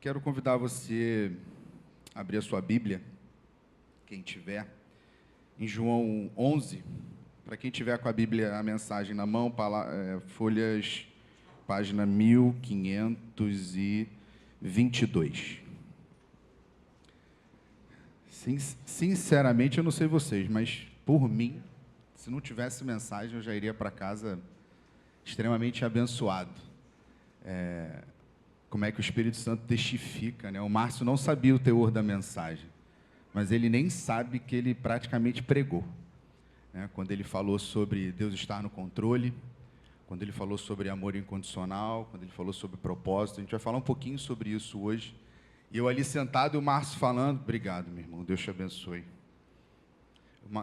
Quero convidar você a abrir a sua Bíblia, quem tiver, em João 11. Para quem tiver com a Bíblia, a mensagem na mão, folhas, página 1522. Sinceramente, eu não sei vocês, mas por mim, se não tivesse mensagem, eu já iria para casa extremamente abençoado. Como é que o Espírito Santo testifica, né? O Márcio não sabia o teor da mensagem, mas ele nem sabe que ele praticamente pregou, né? Quando ele falou sobre Deus estar no controle, quando ele falou sobre amor incondicional, quando ele falou sobre propósito. A gente vai falar um pouquinho sobre isso hoje. E eu ali sentado e o Márcio falando. Obrigado, meu irmão, Deus te abençoe.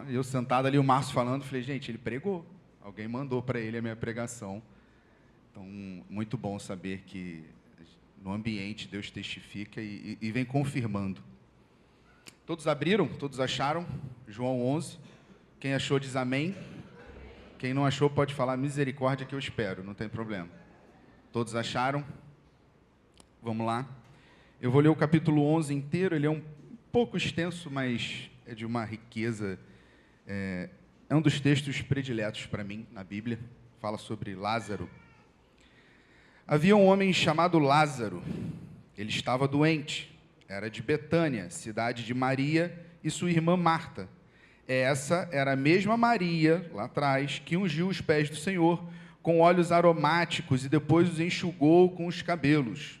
Eu sentado ali, o Márcio falando, falei, gente, ele pregou. Alguém mandou para ele a minha pregação. Então, muito bom saber que no ambiente Deus testifica e vem confirmando. Todos abriram? Todos acharam? João 11. Quem achou diz amém. Quem não achou pode falar misericórdia que eu espero, não tem problema. Todos acharam? Vamos lá. Eu vou ler o capítulo 11 inteiro, ele é um pouco extenso, mas é de uma riqueza. É um dos textos prediletos para mim na Bíblia. Fala sobre Lázaro. Havia um homem chamado Lázaro. Ele estava doente. Era de Betânia, cidade de Maria e sua irmã Marta. Essa era a mesma Maria, lá atrás, que ungiu os pés do Senhor com óleos aromáticos e depois os enxugou com os cabelos.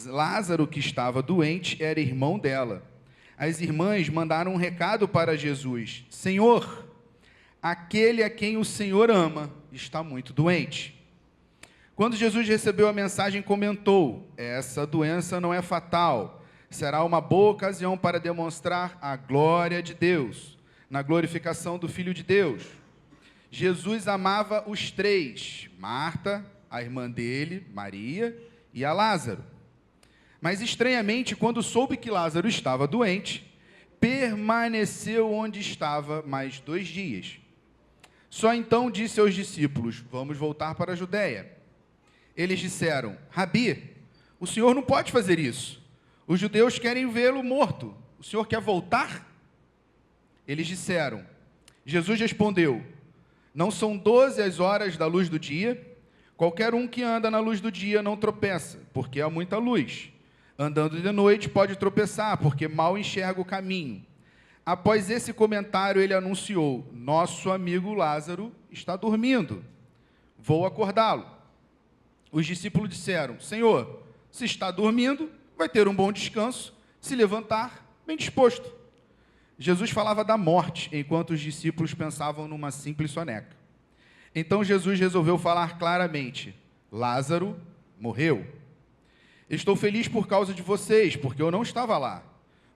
Lázaro, que estava doente, era irmão dela. As irmãs mandaram um recado para Jesus: Senhor, aquele a quem o Senhor ama está muito doente. Quando Jesus recebeu a mensagem, comentou: essa doença não é fatal, será uma boa ocasião para demonstrar a glória de Deus, na glorificação do Filho de Deus. Jesus amava os três: Marta, a irmã dele, Maria, e a Lázaro. Mas, estranhamente, quando soube que Lázaro estava doente, permaneceu onde estava mais 2 dias. Só então disse aos discípulos: vamos voltar para a Judéia. Eles disseram: Rabi, o senhor não pode fazer isso. Os judeus querem vê-lo morto. O senhor quer voltar? Eles disseram. Jesus respondeu: não são 12 as horas da luz do dia? Qualquer um que anda na luz do dia não tropeça, porque há muita luz. Andando de noite pode tropeçar, porque mal enxerga o caminho. Após esse comentário, ele anunciou: nosso amigo Lázaro está dormindo. Vou acordá-lo. Os discípulos disseram: Senhor, se está dormindo, vai ter um bom descanso, se levantar, bem disposto. Jesus falava da morte, enquanto os discípulos pensavam numa simples soneca. Então Jesus resolveu falar claramente: Lázaro morreu. Estou feliz por causa de vocês, porque eu não estava lá.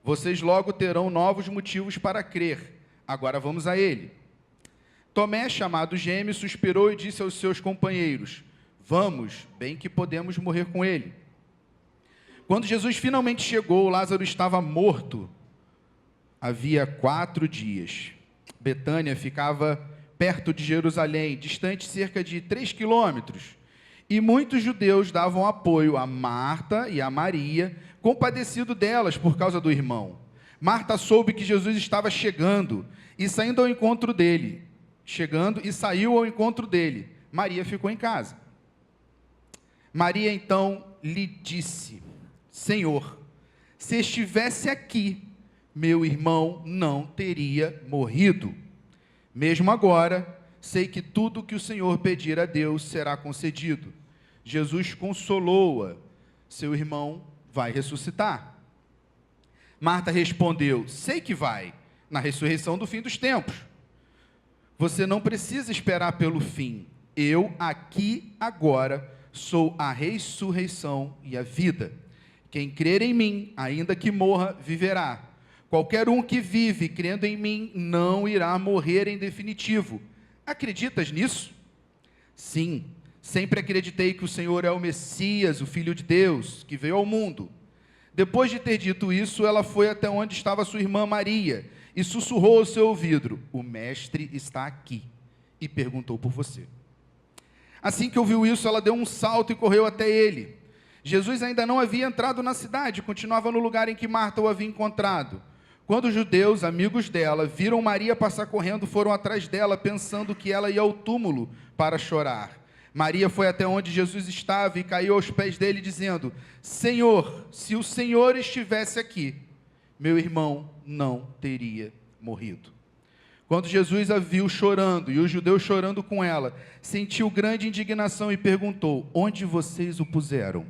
Vocês logo terão novos motivos para crer. Agora vamos a ele. Tomé, chamado Gêmeo, suspirou e disse aos seus companheiros: vamos, bem que podemos morrer com ele. Quando Jesus finalmente chegou, Lázaro estava morto. Havia 4 dias. Betânia ficava perto de Jerusalém, distante cerca de 3 quilômetros. E muitos judeus davam apoio a Marta e a Maria, compadecido delas por causa do irmão. Marta soube que Jesus estava chegando e saiu ao encontro dele. Maria ficou em casa. Maria então lhe disse: Senhor, se estivesse aqui, meu irmão não teria morrido. Mesmo agora, sei que tudo que o Senhor pedir a Deus será concedido. Jesus consolou-a: seu irmão vai ressuscitar. Marta respondeu: sei que vai, na ressurreição do fim dos tempos. Você não precisa esperar pelo fim. Eu, aqui, agora, sou a ressurreição e a vida. Quem crer em mim, ainda que morra, viverá. Qualquer um que vive crendo em mim não irá morrer em definitivo. Acreditas nisso? Sim, sempre acreditei que o Senhor é o Messias, o Filho de Deus, que veio ao mundo. Depois de ter dito isso, ela foi até onde estava sua irmã Maria e sussurrou ao seu ouvido: o mestre está aqui e perguntou por você. Assim que ouviu isso, ela deu um salto e correu até ele. Jesus ainda não havia entrado na cidade, continuava no lugar em que Marta o havia encontrado. Quando os judeus, amigos dela, viram Maria passar correndo, foram atrás dela, pensando que ela ia ao túmulo para chorar. Maria foi até onde Jesus estava e caiu aos pés dele, dizendo: Senhor, se o Senhor estivesse aqui, meu irmão não teria morrido. Quando Jesus a viu chorando e os judeus chorando com ela, sentiu grande indignação e perguntou: Onde vocês o puseram?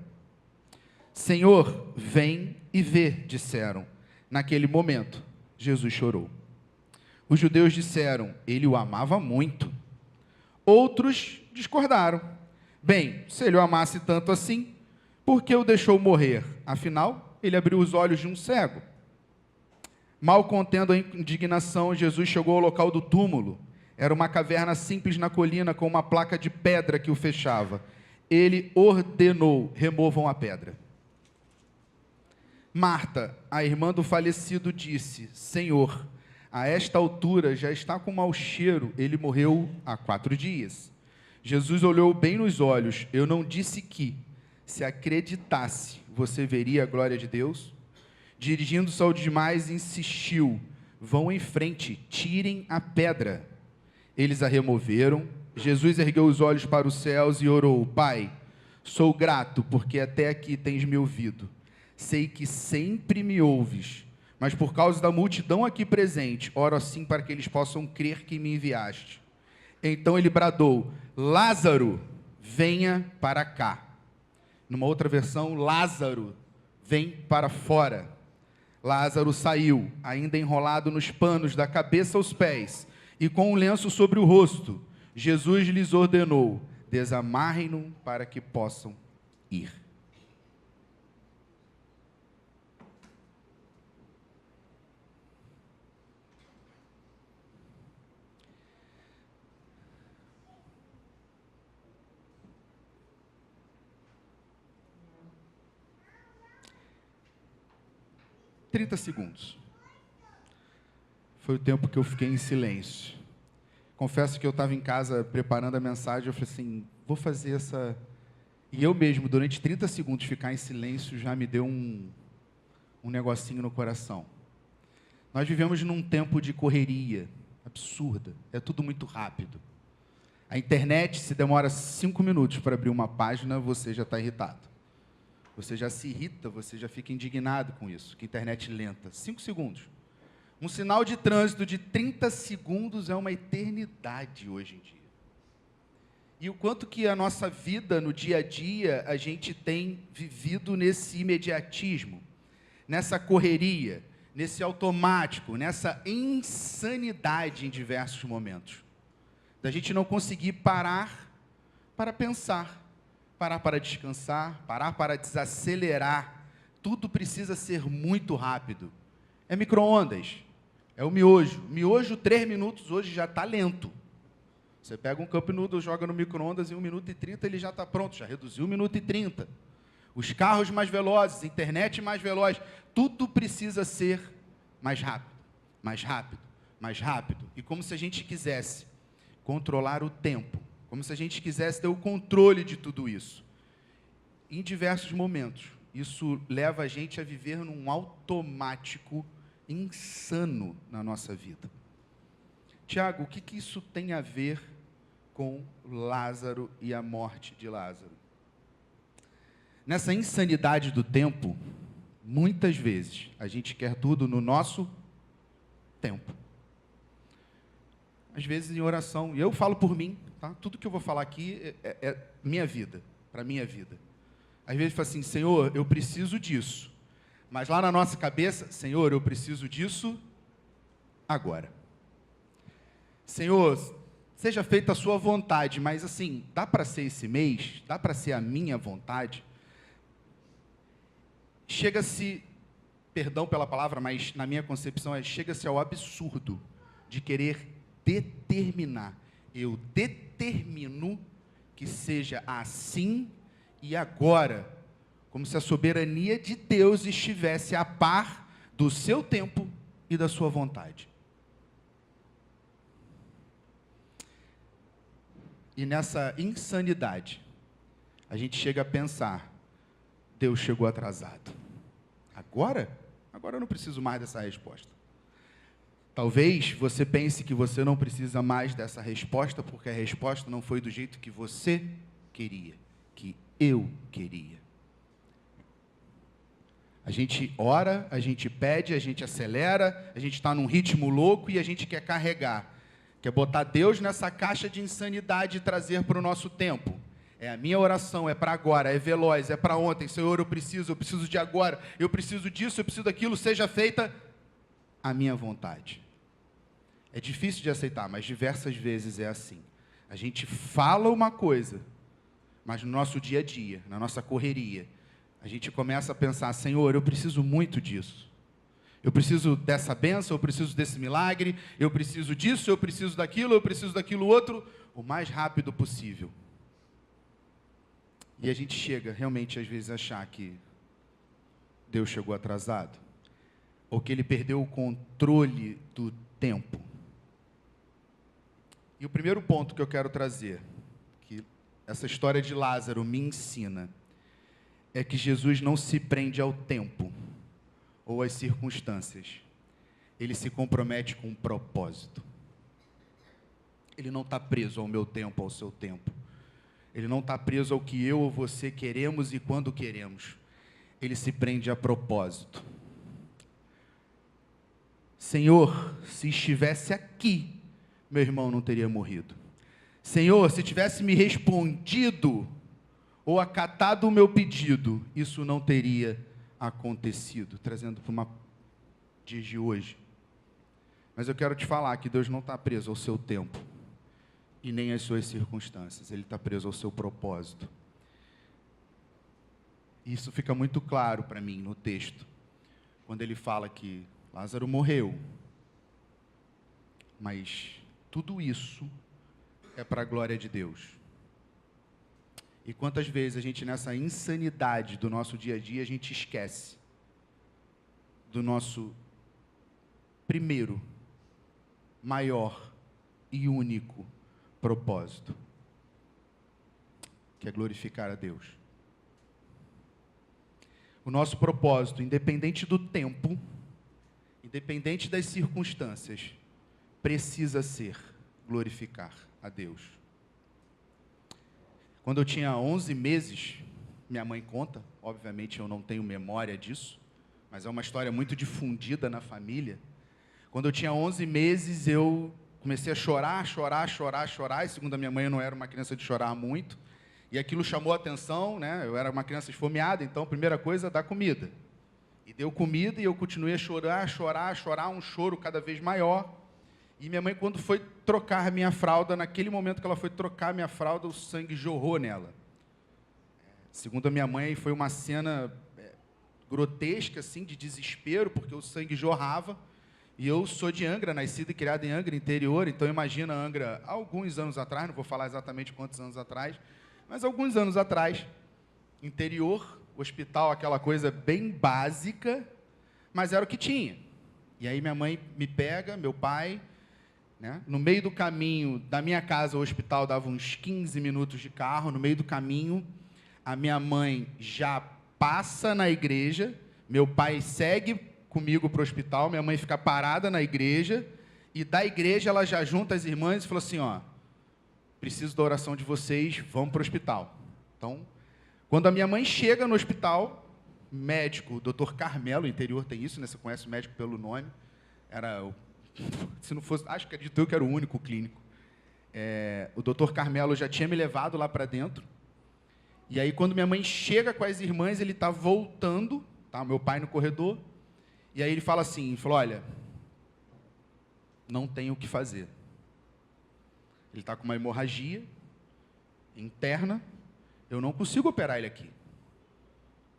Senhor, vem e vê, disseram. Naquele momento, Jesus chorou. Os judeus disseram: Ele o amava muito. Outros discordaram. Bem, se ele o amasse tanto assim, por que o deixou morrer? Afinal, ele abriu os olhos de um cego. Mal contendo a indignação, Jesus chegou ao local do túmulo. Era uma caverna simples na colina, com uma placa de pedra que o fechava. Ele ordenou: removam a pedra. Marta, a irmã do falecido, disse: Senhor, a esta altura já está com mau cheiro, ele morreu há 4 dias. Jesus olhou bem nos olhos: Eu não disse que, se acreditasse, você veria a glória de Deus? Dirigindo-se aos demais, insistiu: Vão em frente, tirem a pedra. Eles a removeram. Jesus ergueu os olhos para os céus e orou: Pai, sou grato porque até aqui tens me ouvido. Sei que sempre me ouves, mas por causa da multidão aqui presente, oro assim para que eles possam crer que me enviaste. Então ele bradou: Lázaro, venha para cá. Numa outra versão, Lázaro, vem para fora. Lázaro saiu, ainda enrolado nos panos da cabeça aos pés, e com um lenço sobre o rosto. Jesus lhes ordenou: desamarrem-no para que possam ir. Trinta segundos. Foi o tempo que eu fiquei em silêncio. Confesso que eu estava em casa preparando a mensagem, eu falei assim, vou fazer essa... E eu mesmo, durante 30 segundos, ficar em silêncio já me deu um negocinho no coração. Nós vivemos num tempo de correria absurda, é tudo muito rápido. A internet, se demora 5 minutos para abrir uma página, você já está irritado. Você já se irrita, você já fica indignado com isso, que internet lenta. 5 segundos. Um sinal de trânsito de 30 segundos é uma eternidade hoje em dia. E o quanto que a nossa vida, no dia a dia, a gente tem vivido nesse imediatismo, nessa correria, nesse automático, nessa insanidade em diversos momentos. Da gente não conseguir parar para pensar, parar para descansar, parar para desacelerar. Tudo precisa ser muito rápido. É micro-ondas, é o miojo. Miojo, 3 minutos, hoje já está lento. Você pega um cup noodle, joga no micro-ondas, em 1 minuto e 30 ele já está pronto, já reduziu 1 minuto e 30. Os carros mais velozes, internet mais veloz, tudo precisa ser mais rápido, mais rápido, mais rápido. E como se a gente quisesse controlar o tempo, como se a gente quisesse ter o controle de tudo isso. Em diversos momentos, isso leva a gente a viver num automático insano na nossa vida. Tiago, o que isso tem a ver com Lázaro e a morte de Lázaro? Nessa insanidade do tempo, muitas vezes, a gente quer tudo no nosso tempo. Às vezes em oração, e eu falo por mim, tá? Tudo que eu vou falar aqui é minha vida, para minha vida. Às vezes fala assim, Senhor, eu preciso disso. Mas lá na nossa cabeça, Senhor, eu preciso disso agora. Senhor, seja feita a sua vontade, mas assim, dá para ser esse mês? Dá para ser a minha vontade? Chega-se, perdão pela palavra, mas na minha concepção, chega-se ao absurdo de querer determinar. Eu determino que seja assim e agora, como se a soberania de Deus estivesse a par do seu tempo e da sua vontade. E nessa insanidade, a gente chega a pensar Deus chegou atrasado. Agora eu não preciso mais dessa resposta. Talvez você pense que você não precisa mais dessa resposta, porque a resposta não foi do jeito que você queria, que eu queria. A gente ora, a gente pede, a gente acelera, a gente está num ritmo louco e a gente quer carregar. Quer botar Deus nessa caixa de insanidade e trazer para o nosso tempo. É a minha oração, é para agora, é veloz, é para ontem. Senhor, eu preciso de agora, eu preciso disso, eu preciso daquilo, seja feita a minha vontade. É difícil de aceitar, mas diversas vezes é assim. A gente fala uma coisa, mas no nosso dia a dia, na nossa correria, a gente começa a pensar, Senhor, eu preciso muito disso. Eu preciso dessa bênção, eu preciso desse milagre, eu preciso disso, eu preciso daquilo outro, o mais rápido possível. E a gente chega realmente às vezes a achar que Deus chegou atrasado, ou que Ele perdeu o controle do tempo. E o primeiro ponto que eu quero trazer, que essa história de Lázaro me ensina, é que Jesus não se prende ao tempo ou às circunstâncias. Ele se compromete com um propósito. Ele não está preso ao meu tempo, ao seu tempo. Ele não está preso ao que eu ou você queremos e quando queremos. Ele se prende a propósito. Senhor, se estivesse aqui, meu irmão não teria morrido. Senhor, se tivesse me respondido ou acatado o meu pedido, isso não teria acontecido. Trazendo para dias de hoje. Mas eu quero te falar que Deus não está preso ao seu tempo e nem às suas circunstâncias. Ele está preso ao seu propósito. Isso fica muito claro para mim no texto, quando ele fala que Lázaro morreu, mas tudo isso é para a glória de Deus. E quantas vezes a gente, nessa insanidade do nosso dia a dia, a gente esquece do nosso primeiro, maior e único propósito, que é glorificar a Deus. O nosso propósito, independente do tempo, independente das circunstâncias, precisa ser glorificar a Deus. Quando eu tinha 11 meses, minha mãe conta, obviamente eu não tenho memória disso, mas é uma história muito difundida na família. Quando eu tinha 11 meses, eu comecei a chorar, e segundo a minha mãe, eu não era uma criança de chorar muito, e aquilo chamou a atenção, né? Eu era uma criança esfomeada, então a primeira coisa é dar comida. E deu comida e eu continuei a chorar, um choro cada vez maior. E minha mãe, quando foi trocar minha fralda, naquele momento que ela foi trocar minha fralda, o sangue jorrou nela. Segundo a minha mãe, foi uma cena grotesca, assim, de desespero, porque o sangue jorrava. E eu sou de Angra, nascido e criado em Angra, interior, então imagina Angra, há alguns anos atrás, não vou falar exatamente quantos anos atrás, mas alguns anos atrás, interior, hospital, aquela coisa bem básica, mas era o que tinha. E aí minha mãe me pega, meu pai, né? No meio do caminho, da minha casa ao hospital, dava uns 15 minutos de carro. No meio do caminho, a minha mãe já passa na igreja, meu pai segue comigo para o hospital, minha mãe fica parada na igreja, e da igreja ela já junta as irmãs e falou assim, ó, preciso da oração de vocês, vamos para o hospital. Então, quando a minha mãe chega no hospital, médico, o Dr. Carmelo, o interior tem isso, né? Você conhece o médico pelo nome, era o... Se não fosse, acho que acredito eu que era o único clínico. O doutor Carmelo já tinha me levado lá para dentro. E aí, quando minha mãe chega com as irmãs, ele está voltando, tá? Meu pai no corredor. E aí ele fala assim, falou, olha, não tem o que fazer. Ele está com uma hemorragia interna, eu não consigo operar ele aqui.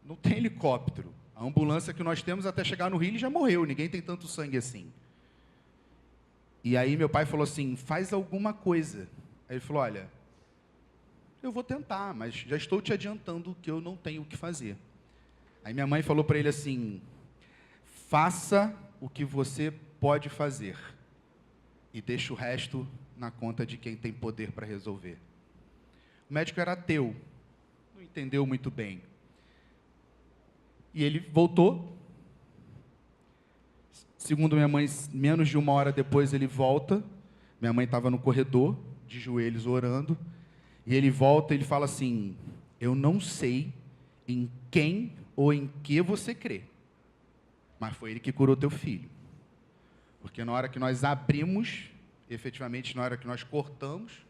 Não tem helicóptero. A ambulância que nós temos até chegar no Rio, ele já morreu, ninguém tem tanto sangue assim. E aí meu pai falou assim, faz alguma coisa. Aí ele falou, olha, eu vou tentar, mas já estou te adiantando que eu não tenho o que fazer. Aí minha mãe falou para ele assim, faça o que você pode fazer e deixa o resto na conta de quem tem poder para resolver. O médico era ateu, não entendeu muito bem. E ele voltou. Segundo minha mãe, menos de 1 hora depois ele volta. Minha mãe estava no corredor, de joelhos, orando. E ele volta e ele fala assim: eu não sei em quem ou em que você crê, mas foi ele que curou teu filho. Porque na hora que nós abrimos, efetivamente na hora que nós cortamos,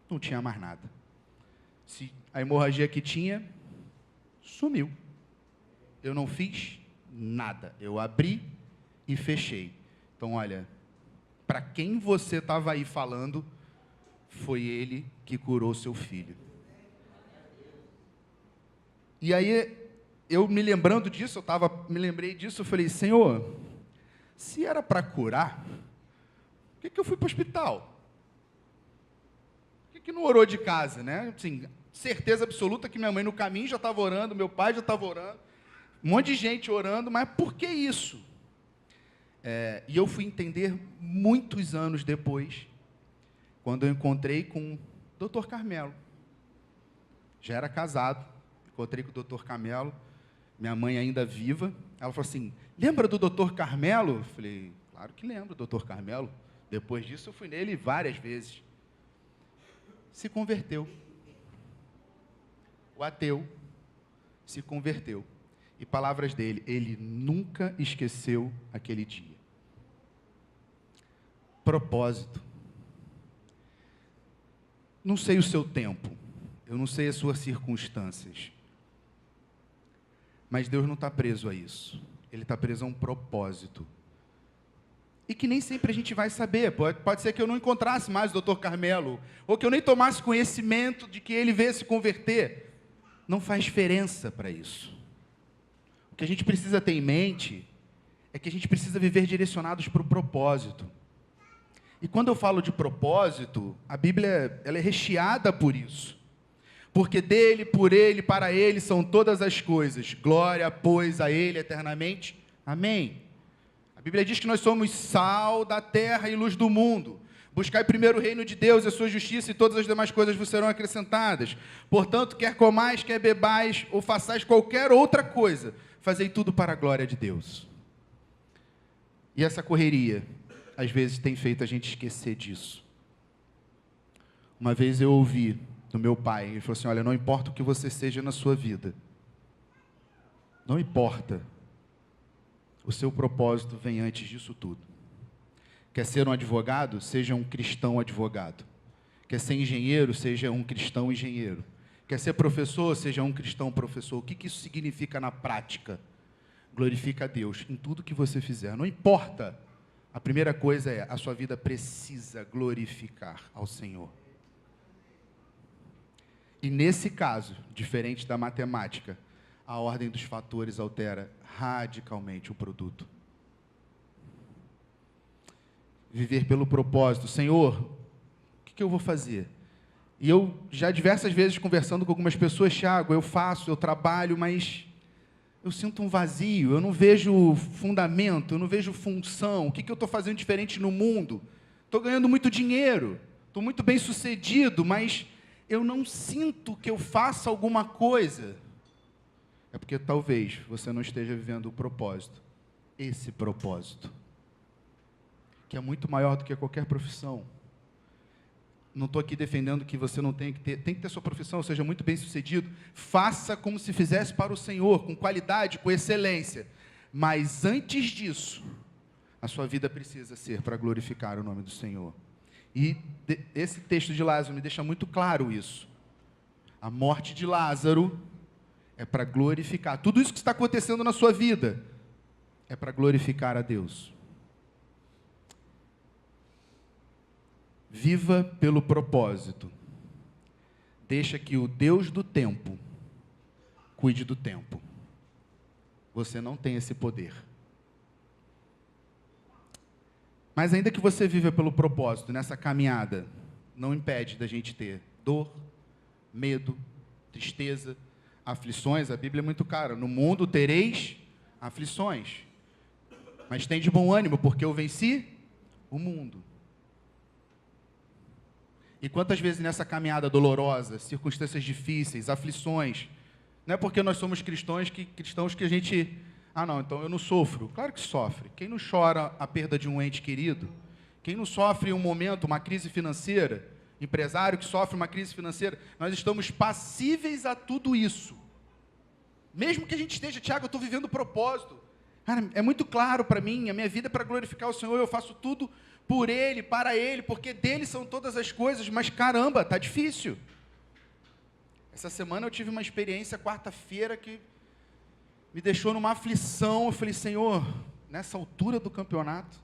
não tinha mais nada. Se a hemorragia que tinha, sumiu. Eu não fiz nada. Eu abri e fechei. Então, olha, para quem você estava aí falando, foi ele que curou seu filho. E aí, eu me lembrando disso, me lembrei disso, eu falei: Senhor, se era para curar, por que eu fui para o hospital? Por que não orou de casa, né? Assim, certeza absoluta que minha mãe no caminho já estava orando, meu pai já estava orando, um monte de gente orando, mas por que isso? E eu fui entender muitos anos depois, quando eu encontrei com o Dr. Carmelo. Já era casado, encontrei com o Dr. Carmelo, minha mãe ainda viva. Ela falou assim: lembra do Dr. Carmelo? Eu falei: claro que lembro do Dr. Carmelo. Depois disso eu fui nele várias vezes. Se converteu. O ateu se converteu. E palavras dele: ele nunca esqueceu aquele dia. Propósito. Não sei o seu tempo, eu não sei as suas circunstâncias, mas Deus não está preso a isso. Ele está preso a um propósito. E que nem sempre a gente vai saber. Pode ser que eu não encontrasse mais o Dr. Carmelo, ou que eu nem tomasse conhecimento de que ele veio se converter. Não faz diferença para isso. O que a gente precisa ter em mente é que a gente precisa viver direcionados para o propósito. E quando eu falo de propósito, a Bíblia ela é recheada por isso. Porque dele, por ele, para ele são todas as coisas. Glória, pois, a ele eternamente. Amém. A Bíblia diz que nós somos sal da terra e luz do mundo. Buscai primeiro o reino de Deus e a sua justiça, e todas as demais coisas vos serão acrescentadas. Portanto, quer comais, quer bebais, ou façais qualquer outra coisa, fazei tudo para a glória de Deus. E essa correria, às vezes, tem feito a gente esquecer disso. Uma vez eu ouvi do meu pai, ele falou assim: olha, não importa o que você seja na sua vida, não importa, o seu propósito vem antes disso tudo. Quer ser um advogado? Seja um cristão advogado. Quer ser engenheiro? Seja um cristão engenheiro. Quer ser professor? Seja um cristão professor. O que isso significa na prática? Glorifica a Deus em tudo que você fizer, não importa. A primeira coisa é, a sua vida precisa glorificar ao Senhor. E nesse caso, diferente da matemática, a ordem dos fatores altera radicalmente o produto. Viver pelo propósito. Senhor, o que eu vou fazer? E eu já diversas vezes conversando com algumas pessoas: Thiago, eu faço, eu trabalho, mas eu sinto um vazio, eu não vejo fundamento, eu não vejo função. O que eu estou fazendo diferente no mundo? Estou ganhando muito dinheiro, estou muito bem sucedido, mas eu não sinto que eu faça alguma coisa. É porque talvez você não esteja vivendo o propósito. Esse propósito, que é muito maior do que qualquer profissão. Não estou aqui defendendo que você não tem que ter sua profissão, seja muito bem sucedido. Faça como se fizesse para o Senhor, com qualidade, com excelência. Mas antes disso, a sua vida precisa ser para glorificar o nome do Senhor. E esse texto de Lázaro me deixa muito claro isso. A morte de Lázaro é para glorificar. Tudo isso que está acontecendo na sua vida é para glorificar a Deus. Viva pelo propósito. Deixa que o Deus do tempo cuide do tempo. Você não tem esse poder. Mas ainda que você viva pelo propósito, nessa caminhada, não impede da gente ter dor, medo, tristeza, aflições. A Bíblia é muito clara: no mundo tereis aflições, mas tem de bom ânimo, porque eu venci o mundo. E quantas vezes nessa caminhada dolorosa, circunstâncias difíceis, aflições, Não é porque nós somos cristãos que a gente... Ah, não, então eu não sofro. Claro que sofre. Quem não chora a perda de um ente querido? Quem não sofre um momento, uma crise financeira? Empresário que sofre uma crise financeira? Nós estamos passíveis a tudo isso. Mesmo que a gente esteja, Tiago, eu estou vivendo o propósito. Cara, é muito claro para mim, a minha vida é para glorificar o Senhor, eu faço tudo por Ele, para Ele, porque dele são todas as coisas, mas caramba, está difícil. Essa semana eu tive uma experiência, quarta-feira, que me deixou numa aflição. Eu falei, Senhor, nessa altura do campeonato,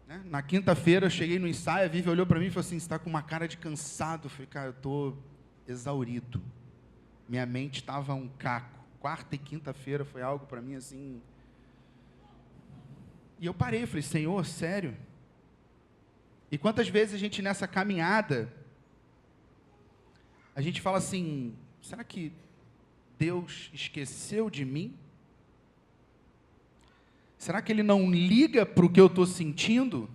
né? Na quinta-feira eu cheguei no ensaio, a Vivi olhou para mim e falou assim, você está com uma cara de cansado. Eu falei, cara, eu estou exaurido. Minha mente estava um caco. Quarta e quinta-feira foi algo para mim assim. E eu parei, eu falei, Senhor, sério? E quantas vezes a gente nessa caminhada, a gente fala assim, será que Deus esqueceu de mim? Será que Ele não liga para o que eu estou sentindo?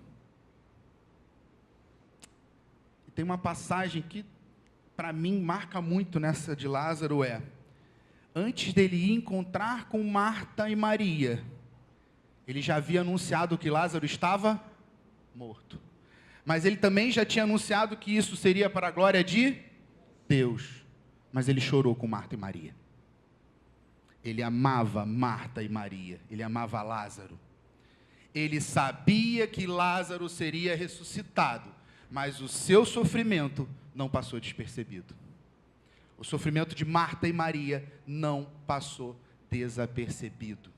E tem uma passagem que, para mim, marca muito nessa de Lázaro, antes dele ir encontrar com Marta e Maria, ele já havia anunciado que Lázaro estava morto. Mas ele também já tinha anunciado que isso seria para a glória de Deus. Mas ele chorou com Marta e Maria. Ele amava Marta e Maria. Ele amava Lázaro. Ele sabia que Lázaro seria ressuscitado, mas o seu sofrimento não passou despercebido. O sofrimento de Marta e Maria não passou desapercebido.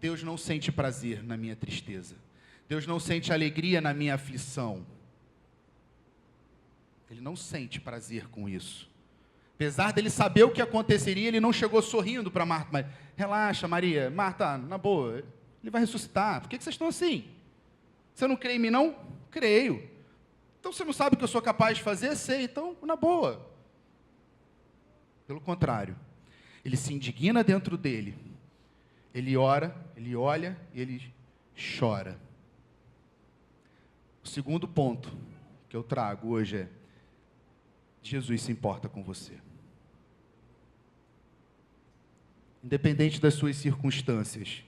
Deus não sente prazer na minha tristeza. Deus não sente alegria na minha aflição. Ele não sente prazer com isso. Apesar dele saber o que aconteceria, ele não chegou sorrindo para Marta. Mas, relaxa, Maria. Marta, na boa, ele vai ressuscitar. Por que vocês estão assim? Você não crê em mim, não? Creio. Então você não sabe o que eu sou capaz de fazer? Sei. Então, na boa. Pelo contrário, ele se indigna dentro dele, ele ora, ele olha e ele chora. O segundo ponto que eu trago hoje é, Jesus se importa com você. Independente das suas circunstâncias.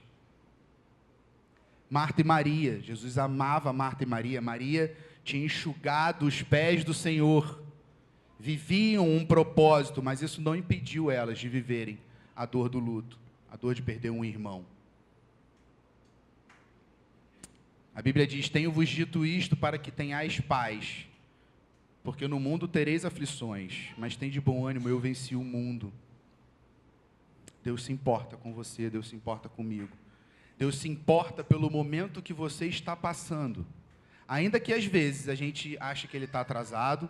Marta e Maria, Jesus amava Marta e Maria, Maria tinha enxugado os pés do Senhor, viviam um propósito, mas isso não impediu elas de viverem a dor do luto, a dor de perder um irmão. A Bíblia diz, tenho-vos dito isto para que tenhais paz, porque no mundo tereis aflições, mas tem de bom ânimo, eu venci o mundo. Deus se importa com você, Deus se importa comigo. Deus se importa pelo momento que você está passando. Ainda que às vezes a gente ache que Ele está atrasado,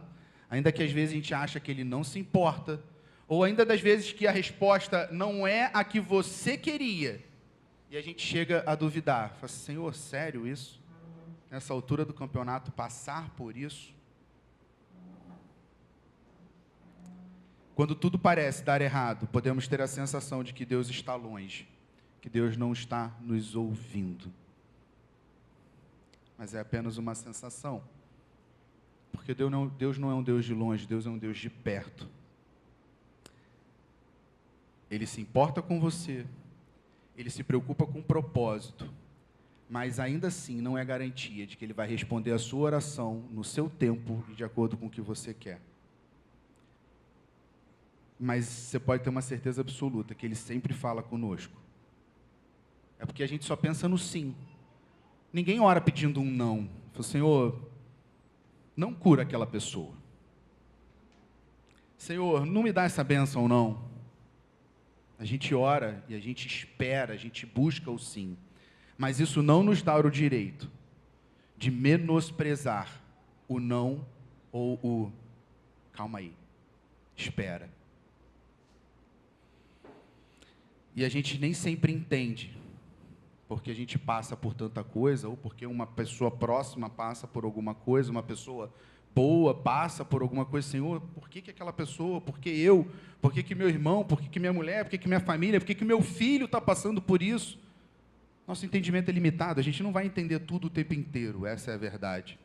ainda que às vezes a gente acha que Ele não se importa, ou ainda das vezes que a resposta não é a que você queria, e a gente chega a duvidar, fala assim, Senhor, sério isso? Nessa altura do campeonato, passar por isso? Quando tudo parece dar errado, podemos ter a sensação de que Deus está longe, que Deus não está nos ouvindo. Mas é apenas uma sensação. Porque Deus não é um Deus de longe, Deus é um Deus de perto. Ele se importa com você, Ele se preocupa com o propósito, mas ainda assim não é garantia de que Ele vai responder a sua oração no seu tempo e de acordo com o que você quer. Mas você pode ter uma certeza absoluta que Ele sempre fala conosco. É porque a gente só pensa no sim. Ninguém ora pedindo um não. Fala, Senhor, não cura aquela pessoa. Senhor, não me dá essa bênção não. A gente ora e a gente espera, a gente busca o sim. Mas isso não nos dá o direito de menosprezar o não ou o calma aí, espera. E a gente nem sempre entende, porque a gente passa por tanta coisa, ou porque uma pessoa próxima passa por alguma coisa, uma pessoa boa passa por alguma coisa. Senhor, por que aquela pessoa, por que eu, por que meu irmão, por que minha mulher, por que minha família, por que meu filho está passando por isso? Nosso entendimento é limitado, a gente não vai entender tudo o tempo inteiro, essa é a verdade.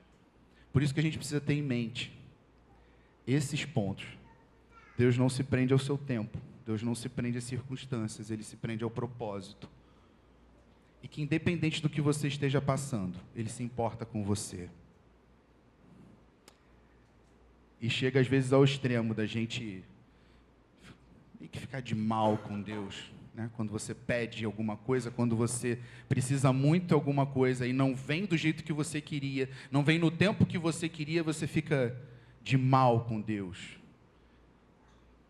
Por isso que a gente precisa ter em mente esses pontos. Deus não se prende ao seu tempo, Deus não se prende às circunstâncias, Ele se prende ao propósito. E que independente do que você esteja passando, Ele se importa com você. E chega às vezes ao extremo da gente meio que ficar de mal com Deus, né? Quando você pede alguma coisa, quando você precisa muito de alguma coisa e não vem do jeito que você queria, não vem no tempo que você queria, você fica de mal com Deus.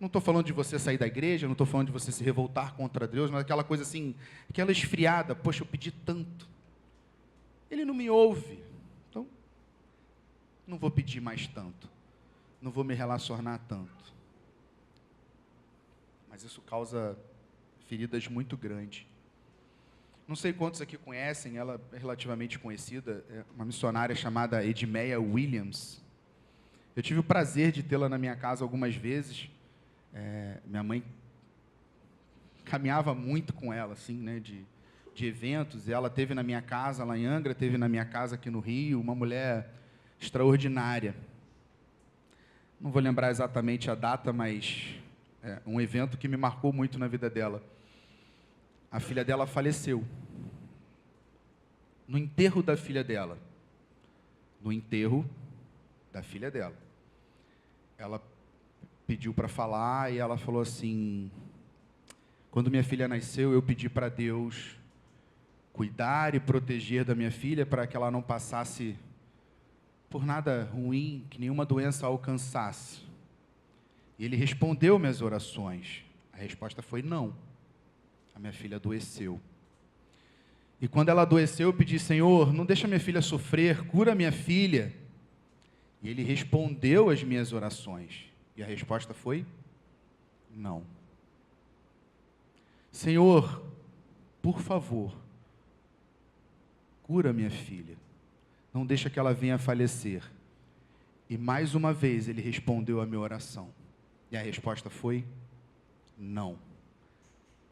Não estou falando de você sair da igreja, não estou falando de você se revoltar contra Deus, mas aquela coisa assim, aquela esfriada, poxa, eu pedi tanto, Ele não me ouve, então não vou pedir mais tanto, não vou me relacionar tanto. Mas isso causa feridas muito grandes. Não sei quantos aqui conhecem, ela é relativamente conhecida, é uma missionária chamada Edmeia Williams. Eu tive o prazer de tê-la na minha casa algumas vezes. Minha mãe caminhava muito com ela, assim, né, de eventos, e ela teve na minha casa lá em Angra, teve na minha casa aqui no Rio, uma mulher extraordinária. Não vou lembrar exatamente a data, mas um evento que me marcou muito na vida dela. A filha dela faleceu. No enterro da filha dela. No enterro da filha dela. Ela pediu para falar e ela falou assim: quando minha filha nasceu, eu pedi para Deus cuidar e proteger da minha filha para que ela não passasse por nada ruim, que nenhuma doença a alcançasse. E Ele respondeu minhas orações. A resposta foi não. A minha filha adoeceu. E quando ela adoeceu, eu pedi: Senhor, não deixa minha filha sofrer, cura minha filha. E Ele respondeu as minhas orações. E a resposta foi não. Senhor, por favor, cura minha filha. Não deixa que ela venha a falecer. E mais uma vez Ele respondeu a minha oração. E a resposta foi não.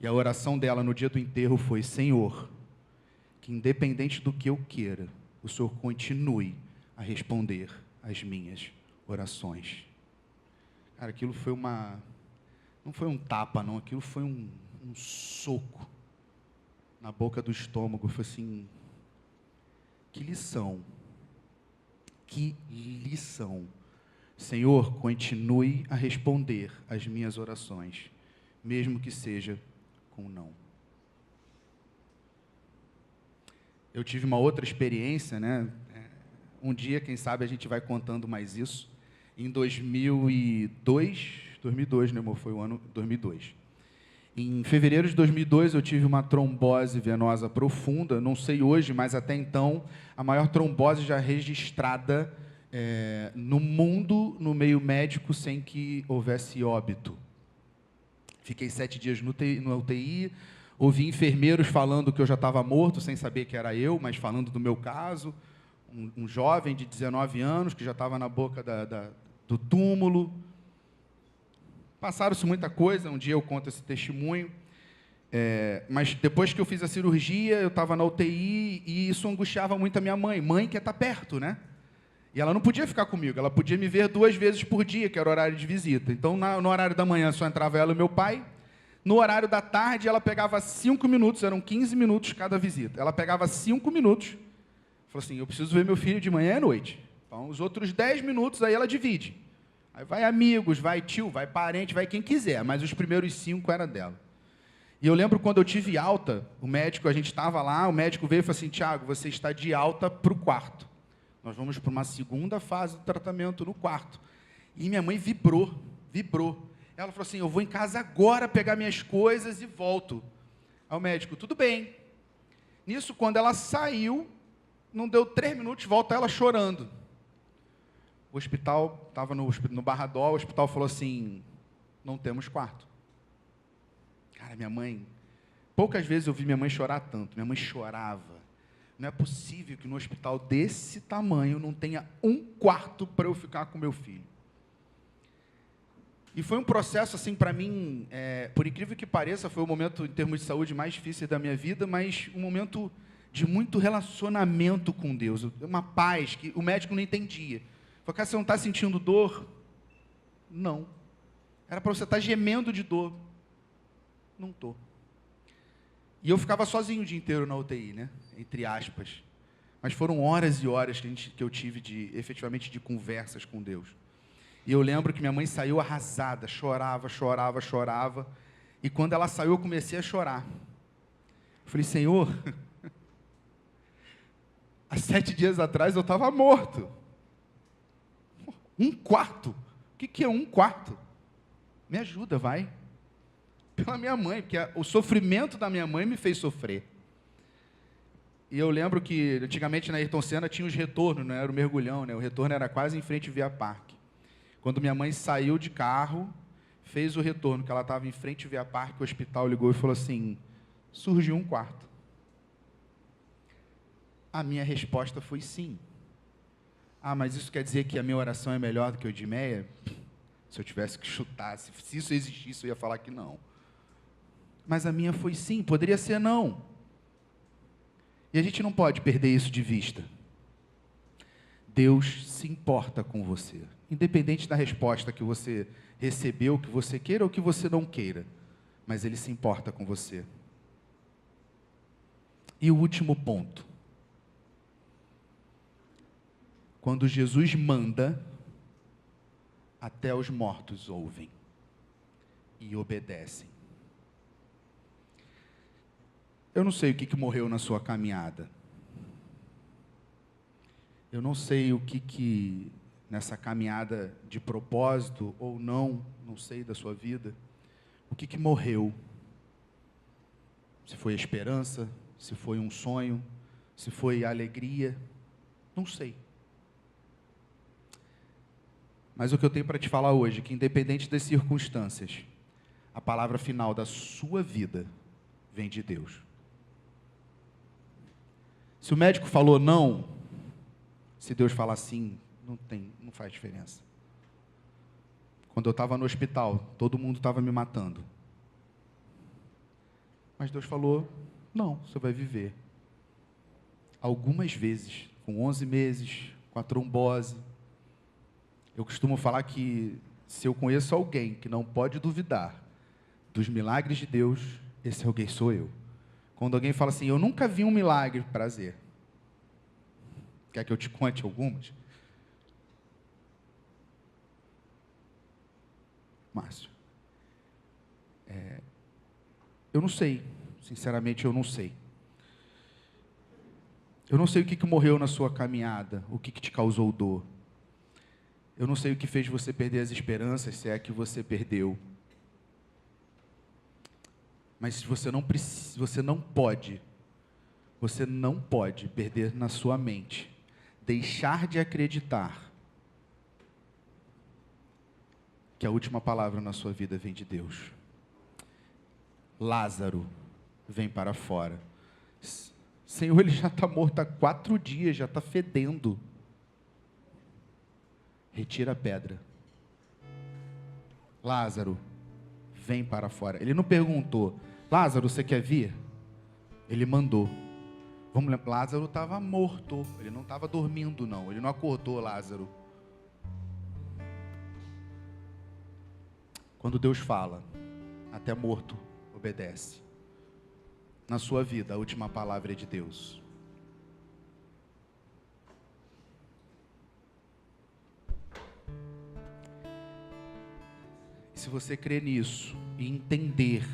E a oração dela no dia do enterro foi: Senhor, que independente do que eu queira, o Senhor continue a responder às minhas orações. Cara, aquilo foi não foi um tapa, não, aquilo foi um soco na boca do estômago. Foi assim, que lição, que lição. Senhor, continue a responder às minhas orações, mesmo que seja com não. Eu tive uma outra experiência, né? Um dia, quem sabe, a gente vai contando mais isso. Em 2002, né, amor? Foi o ano 2002. Em fevereiro de 2002, eu tive uma trombose venosa profunda. Não sei hoje, mas até então, a maior trombose já registrada no mundo, no meio médico, sem que houvesse óbito. Fiquei 7 dias no UTI, ouvi enfermeiros falando que eu já estava morto, sem saber que era eu, mas falando do meu caso. Um jovem de 19 anos, que já estava na boca do túmulo. Passaram-se muita coisa, um dia eu conto esse testemunho, mas depois que eu fiz a cirurgia, eu estava na UTI, e isso angustiava muito a minha mãe quer estar perto, né? E ela não podia ficar comigo, ela podia me ver 2 vezes por dia, que era o horário de visita. Então, no horário da manhã só entrava ela e meu pai, no horário da tarde ela pegava 5 minutos, eram 15 minutos cada visita, ela pegava 5 minutos, falou assim: eu preciso ver meu filho de manhã e à noite. Então, os outros 10 minutos aí ela divide. Aí vai amigos, vai tio, vai parente, vai quem quiser, mas os primeiros 5 eram dela. E eu lembro quando eu tive alta, o médico, a gente estava lá, o médico veio e falou assim: Tiago, você está de alta para o quarto. Nós vamos para uma segunda fase do tratamento no quarto. E minha mãe vibrou. Ela falou assim: eu vou em casa agora pegar minhas coisas e volto. Aí o médico: tudo bem. Nisso, quando ela saiu, não deu 3 minutos, volta ela chorando. O hospital, estava no Barradó, o hospital falou assim: não temos quarto. Cara, minha mãe, poucas vezes eu vi minha mãe chorar tanto. Minha mãe chorava. Não é possível que no hospital desse tamanho não tenha um quarto para eu ficar com meu filho. E foi um processo, assim, para mim, por incrível que pareça, foi o momento, em termos de saúde, mais difícil da minha vida, mas um momento de muito relacionamento com Deus, uma paz que o médico não entendia. Falei: cara, você não está sentindo dor? Não. Era para você estar gemendo de dor. Não tô. E eu ficava sozinho o dia inteiro na UTI, né? Entre aspas. Mas foram horas e horas que eu tive efetivamente de conversas com Deus. E eu lembro que minha mãe saiu arrasada, chorava. E quando ela saiu, eu comecei a chorar. Eu falei, Senhor, há 7 dias atrás eu estava morto. 1/4. O que é 1/4? Me ajuda, vai. Pela minha mãe, porque o sofrimento da minha mãe me fez sofrer. E eu lembro que, antigamente, na Ayrton Senna tinha os retornos, não era o mergulhão, né? O retorno era quase em frente ao Via Parque. Quando minha mãe saiu de carro, fez o retorno, que ela estava em frente ao Via Parque, o hospital ligou e falou assim, surgiu 1/4. A minha resposta foi sim. Ah, mas isso quer dizer que a minha oração é melhor do que o de Meia? Se eu tivesse que chutar, se isso existisse, eu ia falar que não. Mas a minha foi sim, poderia ser não. E a gente não pode perder isso de vista. Deus se importa com você, independente da resposta que você recebeu, que você queira ou que você não queira, mas Ele se importa com você. E o último ponto. Quando Jesus manda, até os mortos ouvem e obedecem. Eu não sei o que morreu na sua caminhada. Eu não sei o que nessa caminhada de propósito ou não sei da sua vida, o que morreu. Se foi a esperança, se foi um sonho, se foi a alegria, não sei. Mas o que eu tenho para te falar hoje é que, independente das circunstâncias, a palavra final da sua vida vem de Deus. Se o médico falou não, se Deus falar sim, não faz diferença. Quando eu estava no hospital, todo mundo estava me matando. Mas Deus falou, não, você vai viver. Algumas vezes, com 11 meses, com a trombose. Eu costumo falar que se eu conheço alguém que não pode duvidar dos milagres de Deus, esse alguém sou eu. Quando alguém fala assim, eu nunca vi um milagre, prazer. Quer que eu te conte algumas? Márcio. Eu não sei. Sinceramente, eu não sei. Eu não sei o que morreu na sua caminhada, o que te causou dor. Eu não sei o que fez você perder as esperanças, se é que você perdeu. Mas você não pode perder na sua mente, deixar de acreditar que a última palavra na sua vida vem de Deus. Lázaro vem para fora. Senhor, ele já está morto há 4 dias, já está fedendo. Retira a pedra. Lázaro, vem para fora. Ele não perguntou, Lázaro, você quer vir? Ele mandou. Vamos lembrar, Lázaro estava morto. Ele não estava dormindo, não. Ele não acordou, Lázaro. Quando Deus fala, até morto obedece. Na sua vida, a última palavra é de Deus. Se você crer nisso e entender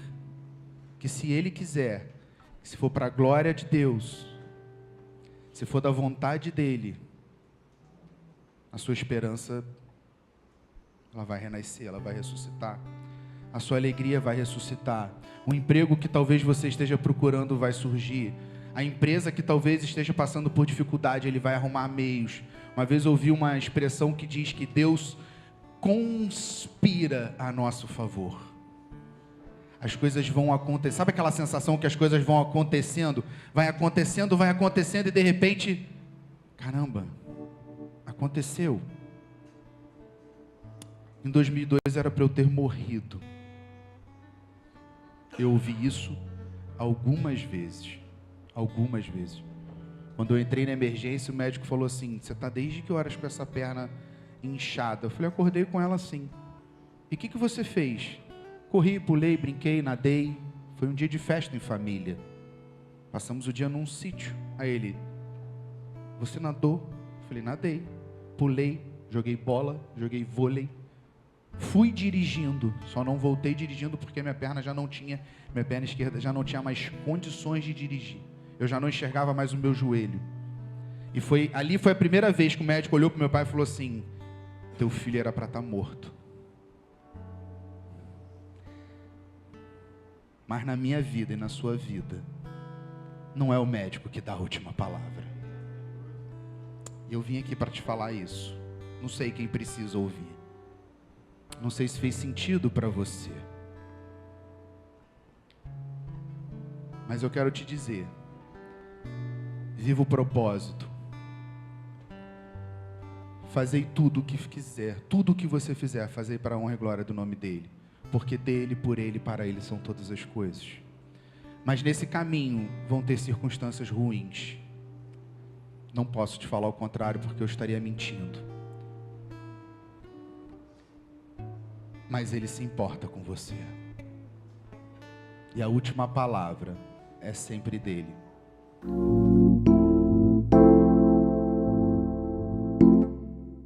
que se Ele quiser, se for para a glória de Deus, se for da vontade dEle, a sua esperança, ela vai renascer, ela vai ressuscitar. A sua alegria vai ressuscitar. O emprego que talvez você esteja procurando vai surgir. A empresa que talvez esteja passando por dificuldade, Ele vai arrumar meios. Uma vez eu ouvi uma expressão que diz que Deus conspira a nosso favor. As coisas vão acontecer. Sabe aquela sensação que as coisas vão acontecendo? Vai acontecendo e de repente, caramba, aconteceu. Em 2002 era para eu ter morrido. Eu ouvi isso algumas vezes. Quando eu entrei na emergência, o médico falou assim, você está desde que horas com essa perna inchada? Eu falei, acordei com ela assim. E o que você fez? Corri, pulei, brinquei, nadei. Foi um dia de festa em família. Passamos o dia num sítio. Aí ele: você nadou? Eu falei: nadei. Pulei, joguei bola, joguei vôlei. Fui dirigindo, só não voltei dirigindo porque minha perna esquerda já não tinha mais condições de dirigir. Eu já não enxergava mais o meu joelho. E ali foi a primeira vez que o médico olhou para o meu pai e falou assim: teu filho era para estar morto. Mas na minha vida e na sua vida, não é o médico que dá a última palavra. E eu vim aqui para te falar isso. Não sei quem precisa ouvir. Não sei se fez sentido para você. Mas eu quero te dizer: viva o propósito. Fazei tudo o que quiser, tudo o que você fizer, fazei para a honra e glória do nome dele. Porque dele, por ele e para ele são todas as coisas. Mas nesse caminho vão ter circunstâncias ruins. Não posso te falar o contrário, porque eu estaria mentindo. Mas ele se importa com você. E a última palavra é sempre dele.